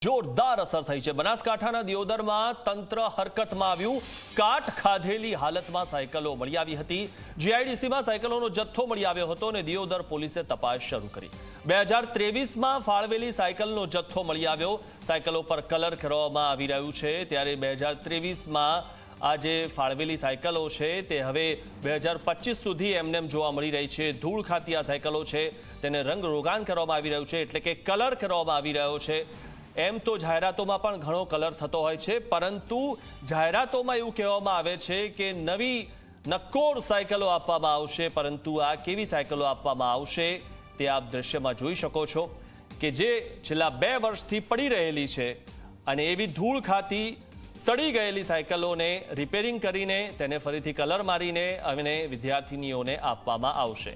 જોરદાર અસર થઈ છે। બનાસકાંઠાના દિયોદરમાં તંત્ર હરકતમાં આવ્યું। કાટ ખાધેલી હાલતમાં સાયકલો મળી આવી હતી। જીઆઈડીસીમાં સાયકલોનો જથ્થો મળી આવ્યો હતો અને દિયોદર પોલીસે તપાસ શરૂ કરી। 2023માં ફાળવેલી સાયકલનો જથ્થો મળી આવ્યો। સાયકલો પર કલર કરવામાં આવી રહ્યું છે, ત્યારે 2023માં આ જે ફાળવેલી સાયકલો છે તે હવે 2025 સુધી એમનેમ જોવા મળી રહી છે। ધૂળ ખાતી આ સાયકલો છે તેને રંગરોગાન કરવામાં આવી રહ્યું છે, એટલે કે કલર કરવામાં આવી રહ્યો છે। એમ તો જાહેરાતોમાં પણ ઘણો કલર થતો હોય છે, પરંતુ જાહેરાતોમાં એવું કહેવામાં આવે છે કે નવી નક્કોર સાયકલો આપવામાં આવશે, પરંતુ આ કેવી સાયકલો આપવામાં આવશે તે આપ દ્રશ્યમાં જોઈ શકો છો કે જે છેલ્લા 2 વર્ષથી પડી રહેલી છે અને એવી ધૂળ ખાતી સડી ગયેલી સાયકલોને રિપેરિંગ કરીને તેને ફરીથી કલર મારીને અને વિદ્યાર્થીનીઓને આપવામાં આવશે।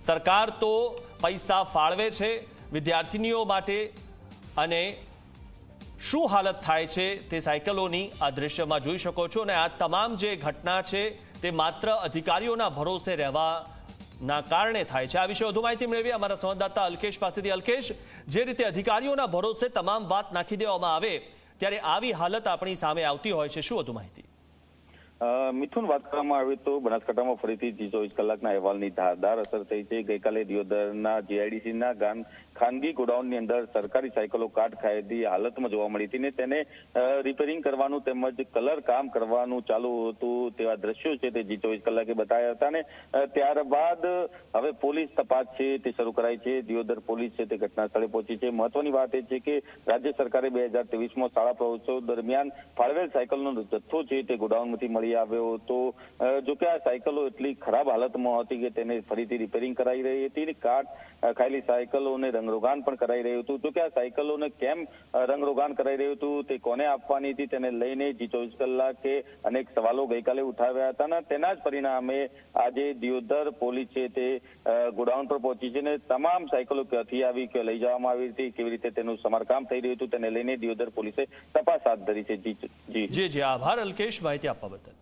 સરકાર તો પૈસા ફાળવે છે વિદ્યાર્થીનીઓ માટે, અને શું હાલત થાય છે તે સાયકલોની આ દ્રશ્યમાં જોઈ શકો છો। અને આ તમામ જે ઘટના છે તે માત્ર અધિકારીઓના ભરોસે રહેવાના કારણે થાય છે। આ વિશે વધુ માહિતી મેળવી અમારા સંવાદદાતા અલ્કેશ પાસેથી। અલ્કેશ, જે રીતે અધિકારીઓના ભરોસે તમામ વાત નાખી દેવામાં આવે ત્યારે આવી હાલત આપણી સામે આવતી હોય છે, શું વધુ માહિતી? મિથુન, વાત કરવામાં આવે તો બનાસકાંઠામાં ફરીથી 24 કલાકના અહેવાલની ધારદાર અસર થઈ છે। ગઈકાલે દિયોદરના જીઆઈડીસીના ખાનગી ગોડાઉનની અંદર સરકારી સાયકલો કાટ ખાયેલી હાલતમાં જોવા મળી હતી ને તેને રિપેરિંગ કરવાનું તેમજ કલર કામ કરવાનું ચાલુ હતું તેવા દ્રશ્યો છે તે 24 કલાકે બતાવ્યા હતા ને ત્યારબાદ હવે પોલીસ તપાસ છે તે શરૂ કરાઈ છે। દિયોદર પોલીસ છે તે ઘટના સ્થળે પહોંચી છે। મહત્વની વાત એ છે કે રાજ્ય સરકારે 2023માં શાળા પ્રવેશોત્સવ દરમિયાન ફાળવેલ સાયકલનો જથ્થો છે તે ગોડાઉનમાંથી મળી આવ્યો હતો। જો કે આ સાયકલો એટલી ખરાબ હાલતમાં હતી કે તેને ફરીથી રિપેરિંગ કરાઈ રહી હતી। કાટ ખાયેલી સાયકલોને રંગરોગાન પણ કરાઈ રહ્યું હતું। જો કે આ સાયકલોને કેમ રંગરોગાન કરાઈ રહ્યું હતું, તે કોને આપવાની હતી, તેને લઈને 24 કલાકે અનેક સવાલો ગઈકાલે ઉઠાવ્યા હતા અને તેના જ પરિણામે આજે દિયોદર પોલીસ છે તે ગોડાઉન પર પહોંચી છે ને તમામ સાયકલો ક્યાંથી આવી, કે લઈ જવામાં આવી હતી, કેવી રીતે તેનું સમારકામ થઈ રહ્યું હતું તેને લઈને દિયોદર પોલીસે તપાસ હાથ ધરી છે। જી આભાર અલ્કેશ, માહિતી આપવા બદલ।